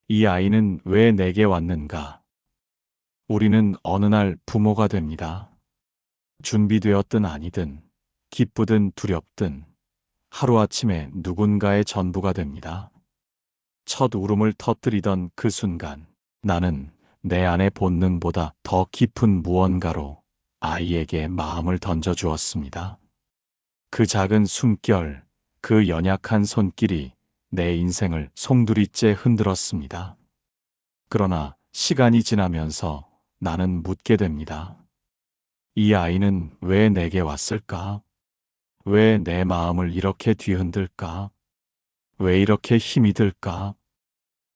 이 아이는 왜 내게 왔는가? 우리는 어느 날 부모가 됩니다. 준비되었든 아니든, 기쁘든 두렵든, 하루아침에 누군가의 전부가 됩니다. 첫 울음을 터뜨리던 그 순간, 나는 내 안의 본능보다 더 깊은 무언가로 아이에게 마음을 던져주었습니다. 그 작은 숨결, 그 연약한 손길이 내 인생을 송두리째 흔들었습니다. 그러나 시간이 지나면서 나는 묻게 됩니다. 이 아이는 왜 내게 왔을까? 왜 내 마음을 이렇게 뒤흔들까? 왜 이렇게 힘이 들까?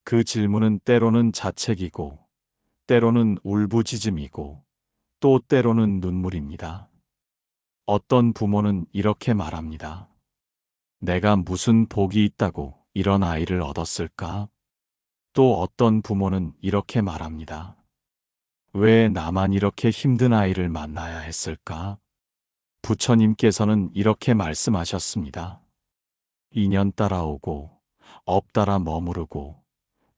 그 질문은 때로는 자책이고, 때로는 울부짖음이고, 또 때로는 눈물입니다. 어떤 부모는 이렇게 말합니다. 내가 무슨 복이 있다고 이런 아이를 얻었을까? 또 어떤 부모는 이렇게 말합니다. 왜 나만 이렇게 힘든 아이를 만나야 했을까? 부처님께서는 이렇게 말씀하셨습니다. 인연 따라오고, 업 따라 머무르고,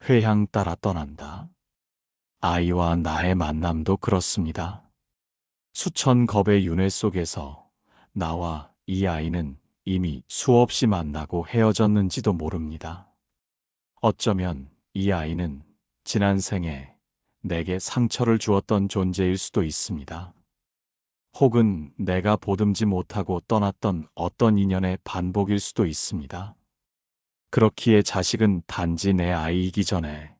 회향 따라 떠난다. 아이와 나의 만남도 그렇습니다. 수천 겁의 윤회 속에서 나와 이 아이는 이미 수없이 만나고 헤어졌는지도 모릅니다. 어쩌면 이 아이는 지난 생에 내게 상처를 주었던 존재일 수도 있습니다. 혹은 내가 보듬지 못하고 떠났던 어떤 인연의 반복일 수도 있습니다. 그렇기에 자식은 단지 내 아이이기 전에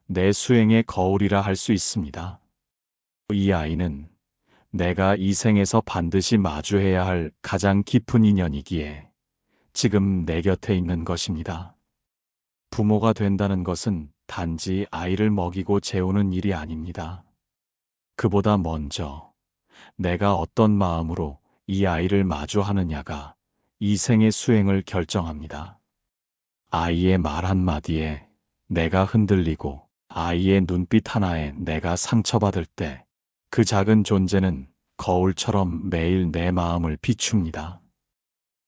내 수행의 거울이라 할 수 있습니다. 이 아이는 내가 이 생에서 반드시 마주해야 할 가장 깊은 인연이기에 지금 내 곁에 있는 것입니다. 부모가 된다는 것은 단지 아이를 먹이고 재우는 일이 아닙니다. 그보다 먼저 내가 어떤 마음으로 이 아이를 마주하느냐가 이 생의 수행을 결정합니다. 아이의 말 한마디에 내가 흔들리고 아이의 눈빛 하나에 내가 상처받을 때 그 작은 존재는 거울처럼 매일 내 마음을 비춥니다.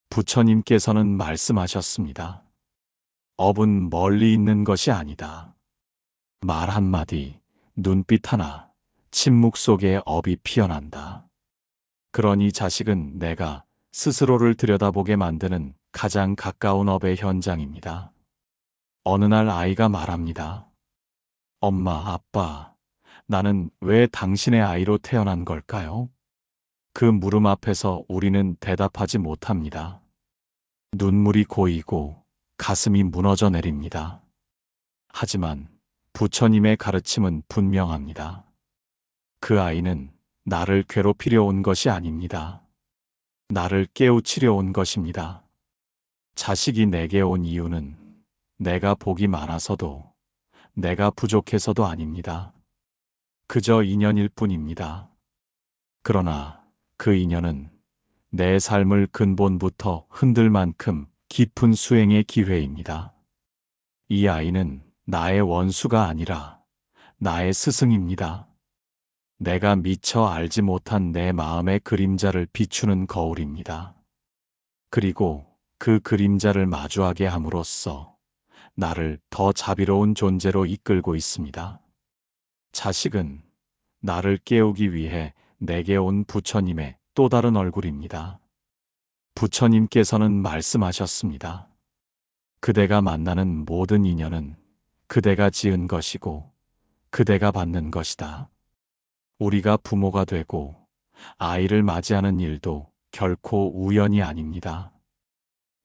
부처님께서는 말씀하셨습니다. 업은 멀리 있는 것이 아니다. 말 한마디, 눈빛 하나, 침묵 속에 업이 피어난다. 그러니 자식은 내가 스스로를 들여다보게 만드는 가장 가까운 업의 현장입니다. 어느 날 아이가 말합니다. 엄마, 아빠, 나는 왜 당신의 아이로 태어난 걸까요? 그 물음 앞에서 우리는 대답하지 못합니다. 눈물이 고이고 가슴이 무너져 내립니다. 하지만 부처님의 가르침은 분명합니다. 그 아이는 나를 괴롭히려 온 것이 아닙니다. 나를 깨우치려 온 것입니다. 자식이 내게 온 이유는 내가 복이 많아서도 내가 부족해서도 아닙니다. 그저 인연일 뿐입니다. 그러나 그 인연은 내 삶을 근본부터 흔들 만큼 깊은 수행의 기회입니다. 이 아이는 나의 원수가 아니라 나의 스승입니다. 내가 미처 알지 못한 내 마음의 그림자를 비추는 거울입니다. 그리고 그 그림자를 마주하게 함으로써 나를 더 자비로운 존재로 이끌고 있습니다. 자식은 나를 깨우기 위해 내게 온 부처님의 또 다른 얼굴입니다. 부처님께서는 말씀하셨습니다. 그대가 만나는 모든 인연은 그대가 지은 것이고 그대가 받는 것이다. 우리가 부모가 되고 아이를 맞이하는 일도 결코 우연이 아닙니다.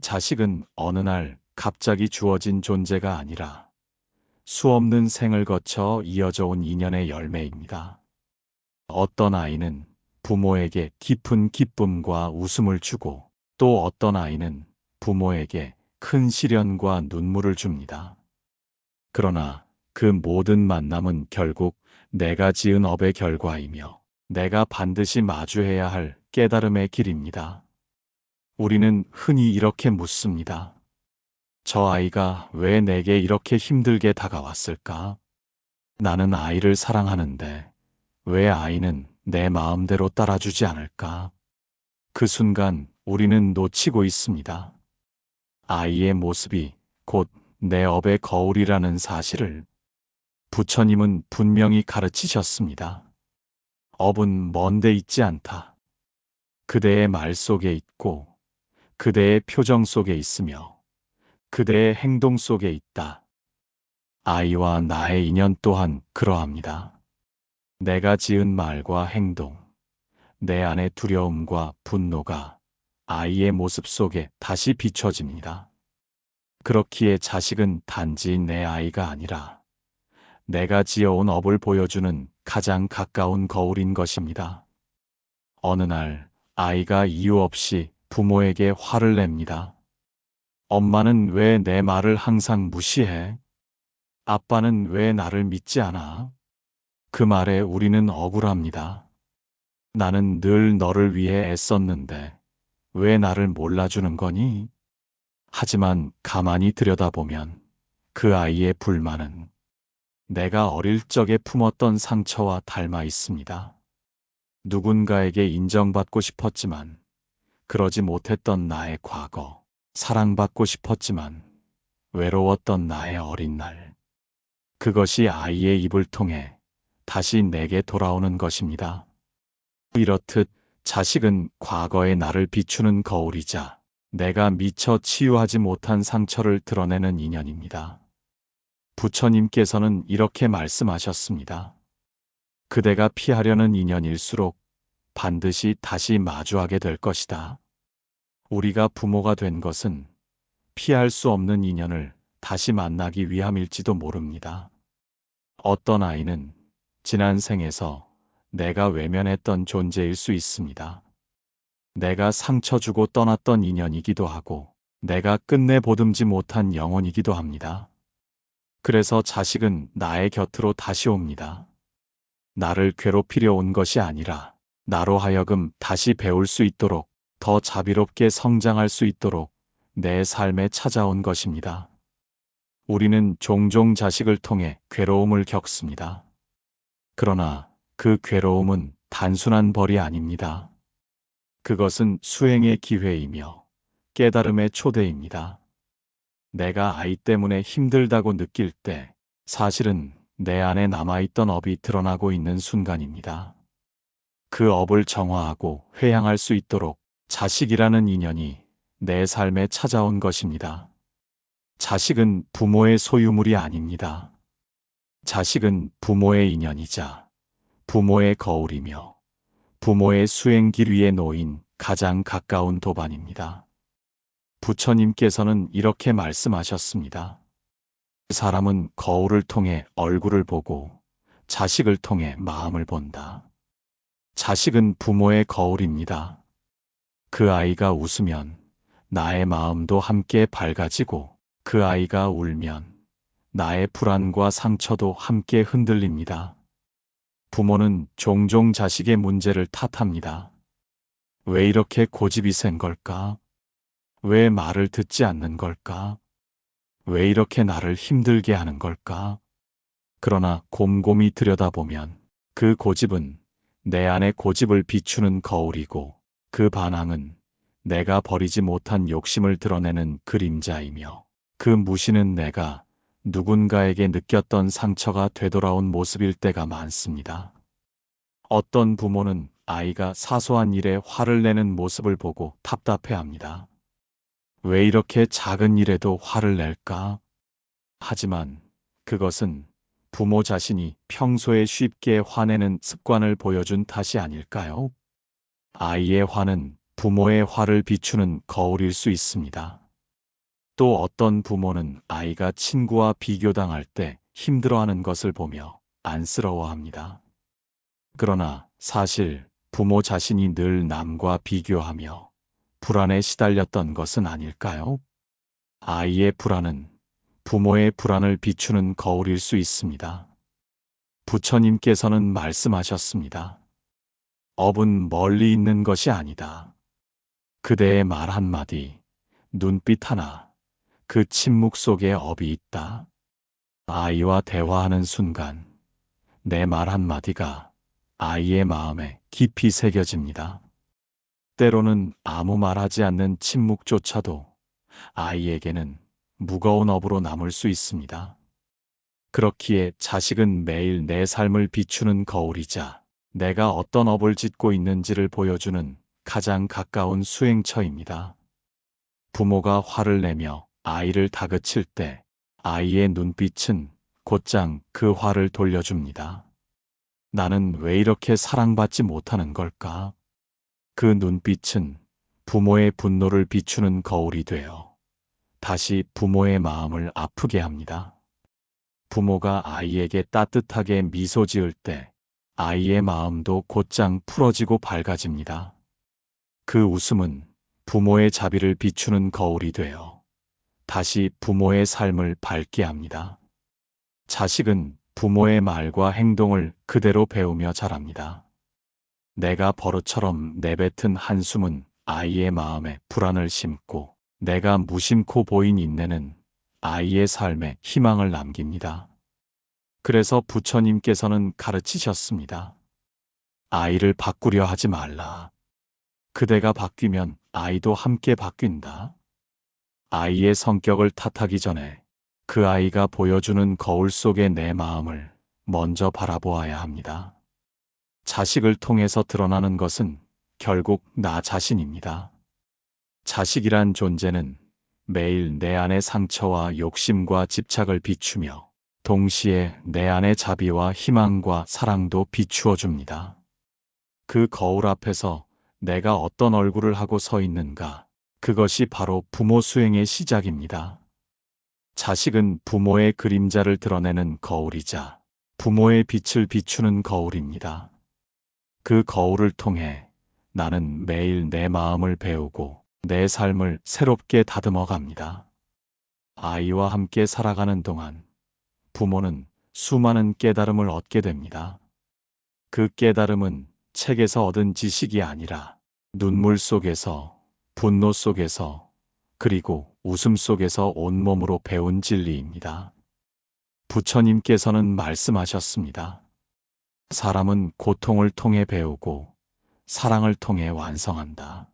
자식은 어느 날 갑자기 주어진 존재가 아니라 수없는 생을 거쳐 이어져 온 인연의 열매입니다. 어떤 아이는 부모에게 깊은 기쁨과 웃음을 주고 또 어떤 아이는 부모에게 큰 시련과 눈물을 줍니다. 그러나 그 모든 만남은 결국 내가 지은 업의 결과이며 내가 반드시 마주해야 할 깨달음의 길입니다. 우리는 흔히 이렇게 묻습니다. 저 아이가 왜 내게 이렇게 힘들게 다가왔을까? 나는 아이를 사랑하는데 왜 아이는 내 마음대로 따라주지 않을까? 그 순간 우리는 놓치고 있습니다. 아이의 모습이 곧 내 업의 거울이라는 사실을 부처님은 분명히 가르치셨습니다. 업은 먼데 있지 않다. 그대의 말 속에 있고 그대의 표정 속에 있으며 그대의 행동 속에 있다. 아이와 나의 인연 또한 그러합니다. 내가 지은 말과 행동, 내 안의 두려움과 분노가 아이의 모습 속에 다시 비춰집니다. 그렇기에 자식은 단지 내 아이가 아니라 내가 지어온 업을 보여주는 가장 가까운 거울인 것입니다. 어느 날 아이가 이유 없이 부모에게 화를 냅니다. 엄마는 왜 내 말을 항상 무시해? 아빠는 왜 나를 믿지 않아? 그 말에 우리는 억울합니다. 나는 늘 너를 위해 애썼는데 왜 나를 몰라주는 거니? 하지만 가만히 들여다보면 그 아이의 불만은 내가 어릴 적에 품었던 상처와 닮아 있습니다. 누군가에게 인정받고 싶었지만 그러지 못했던 나의 과거, 사랑받고 싶었지만 외로웠던 나의 어린 날. 그것이 아이의 입을 통해 다시 내게 돌아오는 것입니다. 이렇듯 자식은 과거의 나를 비추는 거울이자 내가 미처 치유하지 못한 상처를 드러내는 인연입니다. 부처님께서는 이렇게 말씀하셨습니다. 그대가 피하려는 인연일수록 반드시 다시 마주하게 될 것이다. 우리가 부모가 된 것은 피할 수 없는 인연을 다시 만나기 위함일지도 모릅니다. 어떤 아이는 지난 생에서 내가 외면했던 존재일 수 있습니다. 내가 상처 주고 떠났던 인연이기도 하고 내가 끝내 보듬지 못한 영혼이기도 합니다. 그래서 자식은 나의 곁으로 다시 옵니다. 나를 괴롭히려 온 것이 아니라 나로 하여금 다시 배울 수 있도록 더 자비롭게 성장할 수 있도록 내 삶에 찾아온 것입니다. 우리는 종종 자식을 통해 괴로움을 겪습니다. 그러나 그 괴로움은 단순한 벌이 아닙니다. 그것은 수행의 기회이며 깨달음의 초대입니다. 내가 아이 때문에 힘들다고 느낄 때 사실은 내 안에 남아있던 업이 드러나고 있는 순간입니다. 그 업을 정화하고 회양할 수 있도록 자식이라는 인연이 내 삶에 찾아온 것입니다. 자식은 부모의 소유물이 아닙니다. 자식은 부모의 인연이자 부모의 거울이며 부모의 수행길 위에 놓인 가장 가까운 도반입니다. 부처님께서는 이렇게 말씀하셨습니다. 사람은 거울을 통해 얼굴을 보고 자식을 통해 마음을 본다. 자식은 부모의 거울입니다. 그 아이가 웃으면 나의 마음도 함께 밝아지고 그 아이가 울면 나의 불안과 상처도 함께 흔들립니다. 부모는 종종 자식의 문제를 탓합니다. 왜 이렇게 고집이 센 걸까? 왜 말을 듣지 않는 걸까? 왜 이렇게 나를 힘들게 하는 걸까? 그러나 곰곰이 들여다보면 그 고집은 내 안의 고집을 비추는 거울이고 그 반항은 내가 버리지 못한 욕심을 드러내는 그림자이며 그 무시는 내가 누군가에게 느꼈던 상처가 되돌아온 모습일 때가 많습니다. 어떤 부모는 아이가 사소한 일에 화를 내는 모습을 보고 답답해합니다. 왜 이렇게 작은 일에도 화를 낼까? 하지만 그것은 부모 자신이 평소에 쉽게 화내는 습관을 보여준 탓이 아닐까요? 아이의 화는 부모의 화를 비추는 거울일 수 있습니다. 또 어떤 부모는 아이가 친구와 비교당할 때 힘들어하는 것을 보며 안쓰러워합니다. 그러나 사실 부모 자신이 늘 남과 비교하며 불안에 시달렸던 것은 아닐까요? 아이의 불안은 부모의 불안을 비추는 거울일 수 있습니다. 부처님께서는 말씀하셨습니다. 업은 멀리 있는 것이 아니다. 그대의 말 한마디, 눈빛 하나, 그 침묵 속에 업이 있다. 아이와 대화하는 순간 내 말 한마디가 아이의 마음에 깊이 새겨집니다. 때로는 아무 말하지 않는 침묵조차도 아이에게는 무거운 업으로 남을 수 있습니다. 그렇기에 자식은 매일 내 삶을 비추는 거울이자 내가 어떤 업을 짓고 있는지를 보여주는 가장 가까운 수행처입니다. 부모가 화를 내며 아이를 다그칠 때 아이의 눈빛은 곧장 그 화를 돌려줍니다. 나는 왜 이렇게 사랑받지 못하는 걸까? 그 눈빛은 부모의 분노를 비추는 거울이 되어 다시 부모의 마음을 아프게 합니다. 부모가 아이에게 따뜻하게 미소 지을 때 아이의 마음도 곧장 풀어지고 밝아집니다. 그 웃음은 부모의 자비를 비추는 거울이 되어 다시 부모의 삶을 밝게 합니다. 자식은 부모의 말과 행동을 그대로 배우며 자랍니다. 내가 버릇처럼 내뱉은 한숨은 아이의 마음에 불안을 심고 내가 무심코 보인 인내는 아이의 삶에 희망을 남깁니다. 그래서 부처님께서는 가르치셨습니다. 아이를 바꾸려 하지 말라. 그대가 바뀌면 아이도 함께 바뀐다. 아이의 성격을 탓하기 전에 그 아이가 보여주는 거울 속의 내 마음을 먼저 바라보아야 합니다. 자식을 통해서 드러나는 것은 결국 나 자신입니다. 자식이란 존재는 매일 내 안의 상처와 욕심과 집착을 비추며 동시에 내 안의 자비와 희망과 사랑도 비추어 줍니다. 그 거울 앞에서 내가 어떤 얼굴을 하고 서 있는가, 그것이 바로 부모 수행의 시작입니다. 자식은 부모의 그림자를 드러내는 거울이자 부모의 빛을 비추는 거울입니다. 그 거울을 통해 나는 매일 내 마음을 배우고 내 삶을 새롭게 다듬어 갑니다. 아이와 함께 살아가는 동안 부모는 수많은 깨달음을 얻게 됩니다. 그 깨달음은 책에서 얻은 지식이 아니라 눈물 속에서, 분노 속에서, 그리고 웃음 속에서 온몸으로 배운 진리입니다. 부처님께서는 말씀하셨습니다. 사람은 고통을 통해 배우고 사랑을 통해 완성한다.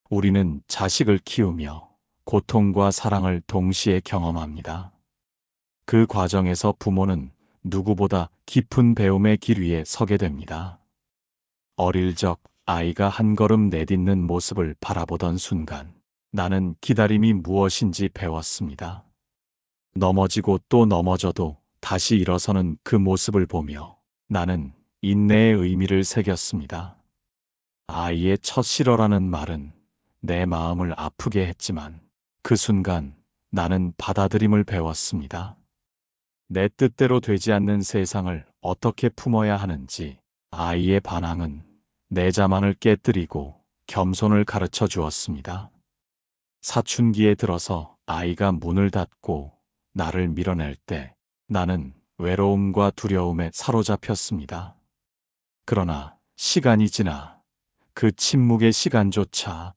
우리는 자식을 키우며 고통과 사랑을 동시에 경험합니다. 그 과정에서 부모는 누구보다 깊은 배움의 길 위에 서게 됩니다. 어릴 적 아이가 한 걸음 내딛는 모습을 바라보던 순간 나는 기다림이 무엇인지 배웠습니다. 넘어지고 또 넘어져도 다시 일어서는 그 모습을 보며 나는 인내의 의미를 새겼습니다. 아이의 첫 싫어라는 말은 내 마음을 아프게 했지만 그 순간 나는 받아들임을 배웠습니다. 내 뜻대로 되지 않는 세상을 어떻게 품어야 하는지 아이의 반항은 내 자만을 깨뜨리고 겸손을 가르쳐 주었습니다. 사춘기에 들어서 아이가 문을 닫고 나를 밀어낼 때 나는 외로움과 두려움에 사로잡혔습니다. 그러나 시간이 지나 그 침묵의 시간조차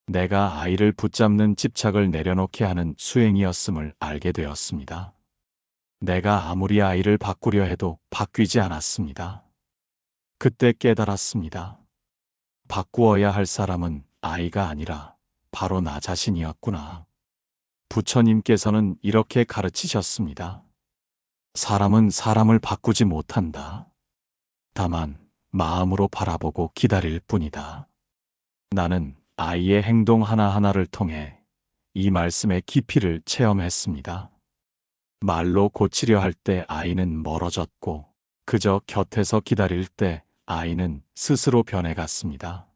내가 아이를 붙잡는 집착을 내려놓게 하는 수행이었음을 알게 되었습니다. 내가 아무리 아이를 바꾸려 해도 바뀌지 않았습니다. 그때 깨달았습니다. 바꾸어야 할 사람은 아이가 아니라 바로 나 자신이었구나. 부처님께서는 이렇게 가르치셨습니다. 사람은 사람을 바꾸지 못한다. 다만 마음으로 바라보고 기다릴 뿐이다. 나는 아이의 행동 하나하나를 통해 이 말씀의 깊이를 체험했습니다. 말로 고치려 할 때 아이는 멀어졌고 그저 곁에서 기다릴 때 아이는 스스로 변해갔습니다.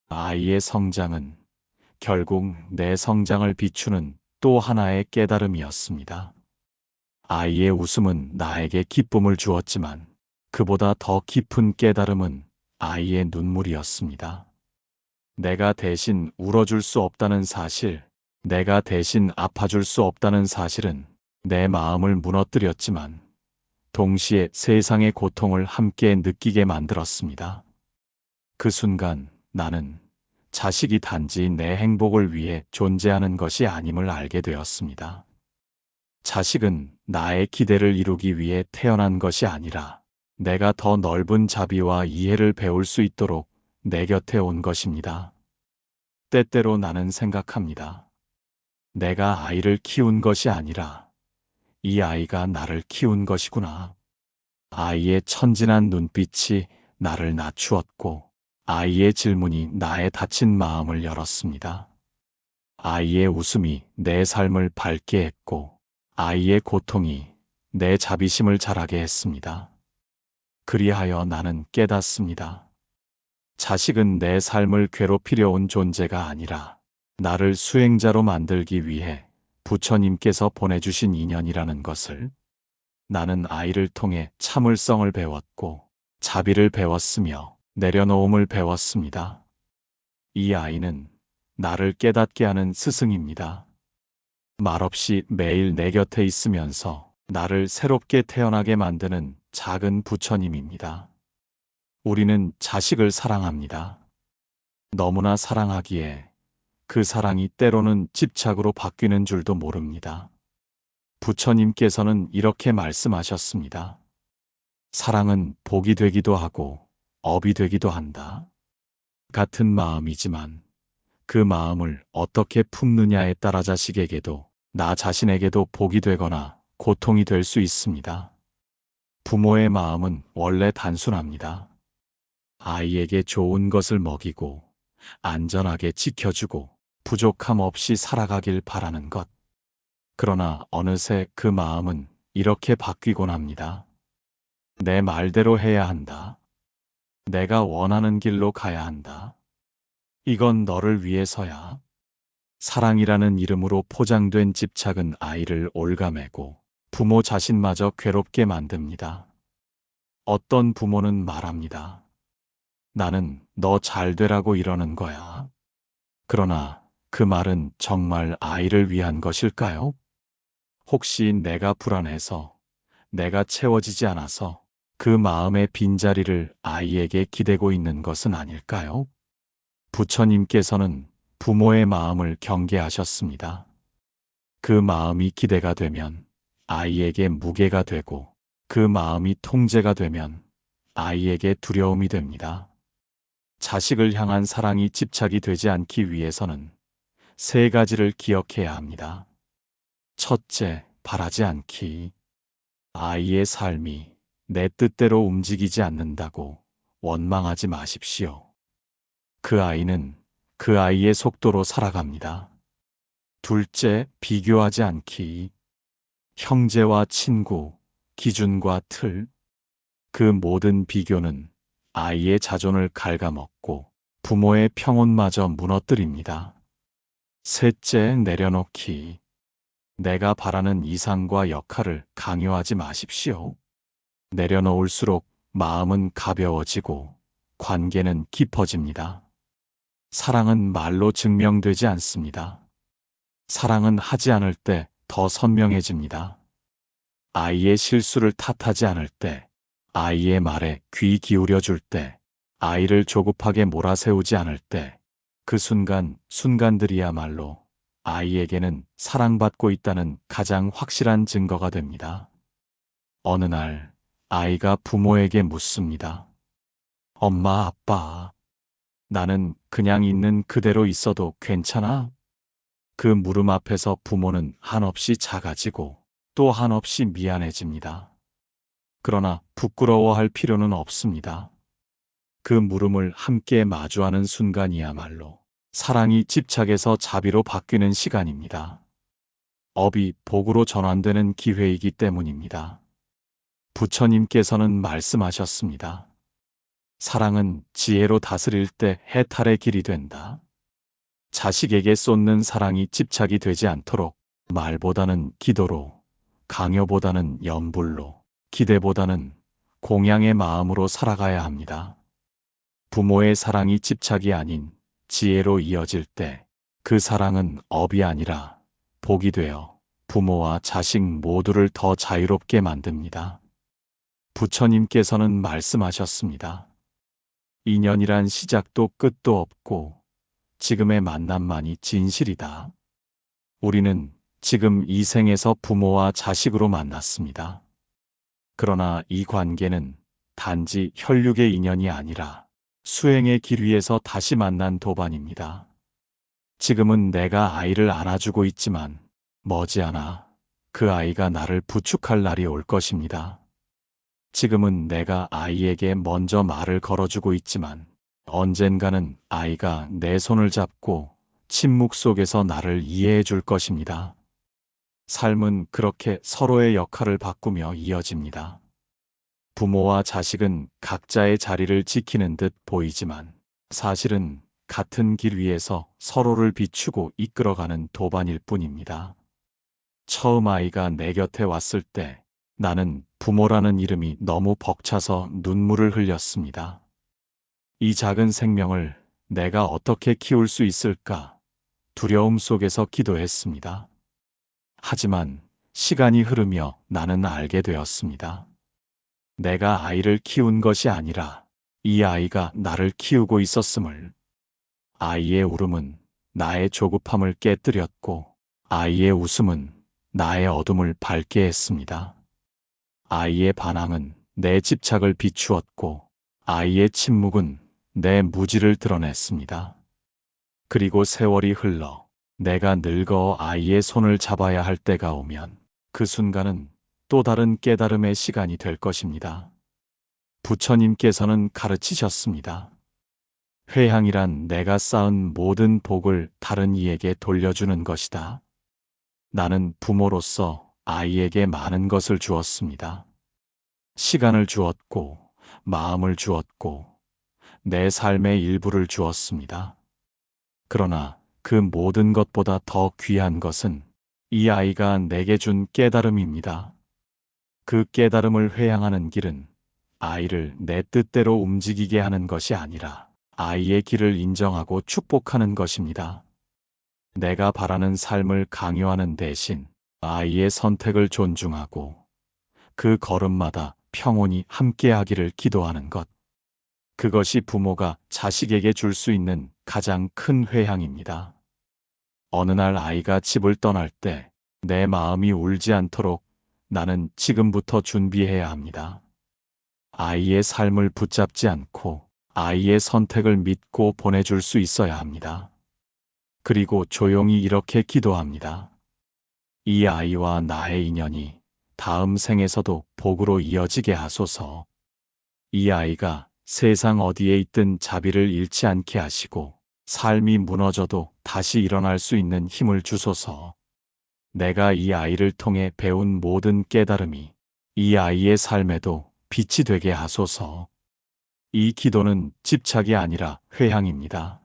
아이의 성장은 결국 내 성장을 비추는 또 하나의 깨달음이었습니다. 아이의 웃음은 나에게 기쁨을 주었지만 그보다 더 깊은 깨달음은 아이의 눈물이었습니다. 내가 대신 울어줄 수 없다는 사실, 내가 대신 아파줄 수 없다는 사실은 내 마음을 무너뜨렸지만 동시에 세상의 고통을 함께 느끼게 만들었습니다. 그 순간 나는 자식이 단지 내 행복을 위해 존재하는 것이 아님을 알게 되었습니다. 자식은 나의 기대를 이루기 위해 태어난 것이 아니라 내가 더 넓은 자비와 이해를 배울 수 있도록 내 곁에 온 것입니다. 때때로 나는 생각합니다. 내가 아이를 키운 것이 아니라 이 아이가 나를 키운 것이구나. 아이의 천진한 눈빛이 나를 낮추었고, 아이의 질문이 나의 닫힌 마음을 열었습니다. 아이의 웃음이 내 삶을 밝게 했고, 아이의 고통이 내 자비심을 자라게 했습니다. 그리하여 나는 깨닫습니다. 자식은 내 삶을 괴롭히려 온 존재가 아니라 나를 수행자로 만들기 위해 부처님께서 보내주신 인연이라는 것을. 나는 아이를 통해 참을성을 배웠고 자비를 배웠으며 내려놓음을 배웠습니다. 이 아이는 나를 깨닫게 하는 스승입니다. 말없이 매일 내 곁에 있으면서 나를 새롭게 태어나게 만드는 작은 부처님입니다. 우리는 자식을 사랑합니다. 너무나 사랑하기에 그 사랑이 때로는 집착으로 바뀌는 줄도 모릅니다. 부처님께서는 이렇게 말씀하셨습니다. 사랑은 복이 되기도 하고 업이 되기도 한다. 같은 마음이지만 그 마음을 어떻게 품느냐에 따라 자식에게도 나 자신에게도 복이 되거나 고통이 될 수 있습니다. 부모의 마음은 원래 단순합니다. 아이에게 좋은 것을 먹이고 안전하게 지켜주고 부족함 없이 살아가길 바라는 것. 그러나 어느새 그 마음은 이렇게 바뀌곤 합니다. 내 말대로 해야 한다. 내가 원하는 길로 가야 한다. 이건 너를 위해서야. 사랑이라는 이름으로 포장된 집착은 아이를 올가매고 부모 자신마저 괴롭게 만듭니다. 어떤 부모는 말합니다. 나는 너 잘 되라고 이러는 거야. 그러나 그 말은 정말 아이를 위한 것일까요? 혹시 내가 불안해서, 내가 채워지지 않아서 그 마음의 빈자리를 아이에게 기대고 있는 것은 아닐까요? 부처님께서는 부모의 마음을 경계하셨습니다. 그 마음이 기대가 되면 아이에게 무게가 되고 그 마음이 통제가 되면 아이에게 두려움이 됩니다. 자식을 향한 사랑이 집착이 되지 않기 위해서는 세 가지를 기억해야 합니다. 첫째, 바라지 않기. 아이의 삶이 내 뜻대로 움직이지 않는다고 원망하지 마십시오. 그 아이는 그 아이의 속도로 살아갑니다. 둘째, 비교하지 않기. 형제와 친구, 기준과 틀, 그 모든 비교는 아이의 자존을 갉아먹고 부모의 평온마저 무너뜨립니다. 셋째, 내려놓기. 내가 바라는 이상과 역할을 강요하지 마십시오. 내려놓을수록 마음은 가벼워지고 관계는 깊어집니다. 사랑은 말로 증명되지 않습니다. 사랑은 하지 않을 때 더 선명해집니다. 아이의 실수를 탓하지 않을 때, 아이의 말에 귀 기울여 줄 때, 아이를 조급하게 몰아세우지 않을 때, 그 순간들이야말로 아이에게는 사랑받고 있다는 가장 확실한 증거가 됩니다. 어느 날 아이가 부모에게 묻습니다. 엄마, 아빠, 나는 그냥 있는 그대로 있어도 괜찮아? 그 물음 앞에서 부모는 한없이 작아지고 또 한없이 미안해집니다. 그러나 부끄러워할 필요는 없습니다. 그 물음을 함께 마주하는 순간이야말로 사랑이 집착에서 자비로 바뀌는 시간입니다. 업이 복으로 전환되는 기회이기 때문입니다. 부처님께서는 말씀하셨습니다. 사랑은 지혜로 다스릴 때 해탈의 길이 된다. 자식에게 쏟는 사랑이 집착이 되지 않도록 말보다는 기도로, 강요보다는 염불로, 기대보다는 공양의 마음으로 살아가야 합니다. 부모의 사랑이 집착이 아닌 지혜로 이어질 때 그 사랑은 업이 아니라 복이 되어 부모와 자식 모두를 더 자유롭게 만듭니다. 부처님께서는 말씀하셨습니다. 인연이란 시작도 끝도 없고 지금의 만남만이 진실이다. 우리는 지금 이 생에서 부모와 자식으로 만났습니다. 그러나 이 관계는 단지 혈육의 인연이 아니라 수행의 길 위에서 다시 만난 도반입니다. 지금은 내가 아이를 안아주고 있지만 머지않아 그 아이가 나를 부축할 날이 올 것입니다. 지금은 내가 아이에게 먼저 말을 걸어주고 있지만 언젠가는 아이가 내 손을 잡고 침묵 속에서 나를 이해해 줄 것입니다. 삶은 그렇게 서로의 역할을 바꾸며 이어집니다. 부모와 자식은 각자의 자리를 지키는 듯 보이지만 사실은 같은 길 위에서 서로를 비추고 이끌어가는 도반일 뿐입니다. 처음 아이가 내 곁에 왔을 때 나는 부모라는 이름이 너무 벅차서 눈물을 흘렸습니다. 이 작은 생명을 내가 어떻게 키울 수 있을까 두려움 속에서 기도했습니다. 하지만 시간이 흐르며 나는 알게 되었습니다. 내가 아이를 키운 것이 아니라 이 아이가 나를 키우고 있었음을. 아이의 울음은 나의 조급함을 깨뜨렸고 아이의 웃음은 나의 어둠을 밝게 했습니다. 아이의 반항은 내 집착을 비추었고 아이의 침묵은 내 무지를 드러냈습니다. 그리고 세월이 흘러 내가 늙어 아이의 손을 잡아야 할 때가 오면 그 순간은 또 다른 깨달음의 시간이 될 것입니다. 부처님께서는 가르치셨습니다. 회향이란 내가 쌓은 모든 복을 다른 이에게 돌려주는 것이다. 나는 부모로서 아이에게 많은 것을 주었습니다. 시간을 주었고, 마음을 주었고, 내 삶의 일부를 주었습니다. 그러나 그 모든 것보다 더 귀한 것은 이 아이가 내게 준 깨달음입니다. 그 깨달음을 회양하는 길은 아이를 내 뜻대로 움직이게 하는 것이 아니라 아이의 길을 인정하고 축복하는 것입니다. 내가 바라는 삶을 강요하는 대신 아이의 선택을 존중하고 그 걸음마다 평온히 함께하기를 기도하는 것. 그것이 부모가 자식에게 줄 수 있는 가장 큰 회향입니다. 어느 날 아이가 집을 떠날 때 내 마음이 울지 않도록 나는 지금부터 준비해야 합니다. 아이의 삶을 붙잡지 않고 아이의 선택을 믿고 보내줄 수 있어야 합니다. 그리고 조용히 이렇게 기도합니다. 이 아이와 나의 인연이 다음 생에서도 복으로 이어지게 하소서. 이 아이가 세상 어디에 있든 자비를 잃지 않게 하시고 삶이 무너져도 다시 일어날 수 있는 힘을 주소서. 내가 이 아이를 통해 배운 모든 깨달음이 이 아이의 삶에도 빛이 되게 하소서. 이 기도는 집착이 아니라 회향입니다.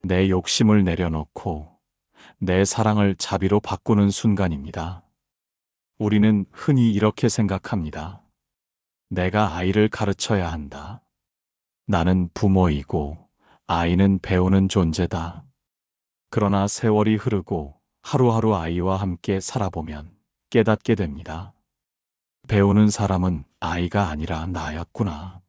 내 욕심을 내려놓고 내 사랑을 자비로 바꾸는 순간입니다. 우리는 흔히 이렇게 생각합니다. 내가 아이를 가르쳐야 한다. 나는 부모이고 아이는 배우는 존재다. 그러나 세월이 흐르고 하루하루 아이와 함께 살아보면 깨닫게 됩니다. 배우는 사람은 아이가 아니라 나였구나.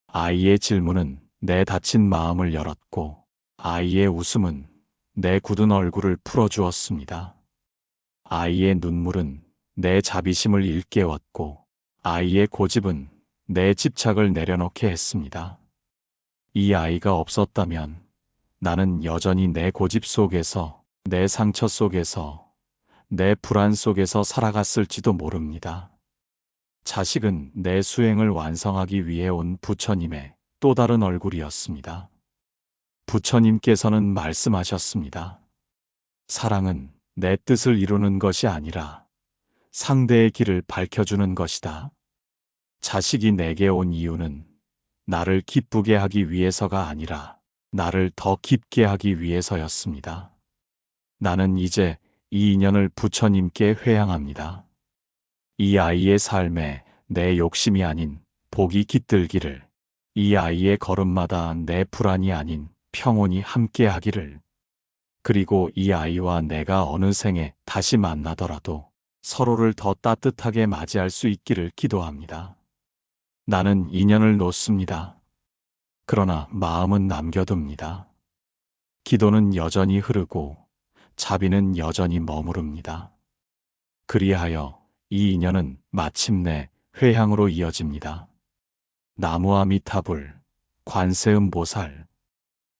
아이의 질문은 내 닫힌 마음을 열었고 아이의 웃음은 내 굳은 얼굴을 풀어주었습니다. 아이의 눈물은 내 자비심을 일깨웠고 아이의 고집은 내 집착을 내려놓게 했습니다. 이 아이가 없었다면 나는 여전히 내 고집 속에서 내 상처 속에서 내 불안 속에서 살아갔을지도 모릅니다. 자식은 내 수행을 완성하기 위해 온 부처님의 또 다른 얼굴이었습니다. 부처님께서는 말씀하셨습니다. 사랑은 내 뜻을 이루는 것이 아니라 상대의 길을 밝혀주는 것이다. 자식이 내게 온 이유는 나를 기쁘게 하기 위해서가 아니라 나를 더 깊게 하기 위해서였습니다. 나는 이제 이 인연을 부처님께 회향합니다. 이 아이의 삶에 내 욕심이 아닌 복이 깃들기를, 이 아이의 걸음마다 내 불안이 아닌 평온이 함께하기를, 그리고 이 아이와 내가 어느 생에 다시 만나더라도 서로를 더 따뜻하게 맞이할 수 있기를 기도합니다. 나는 인연을 놓습니다. 그러나 마음은 남겨둡니다. 기도는 여전히 흐르고 자비는 여전히 머무릅니다. 그리하여 이 인연은 마침내 회향으로 이어집니다. 나무아미타불, 관세음보살.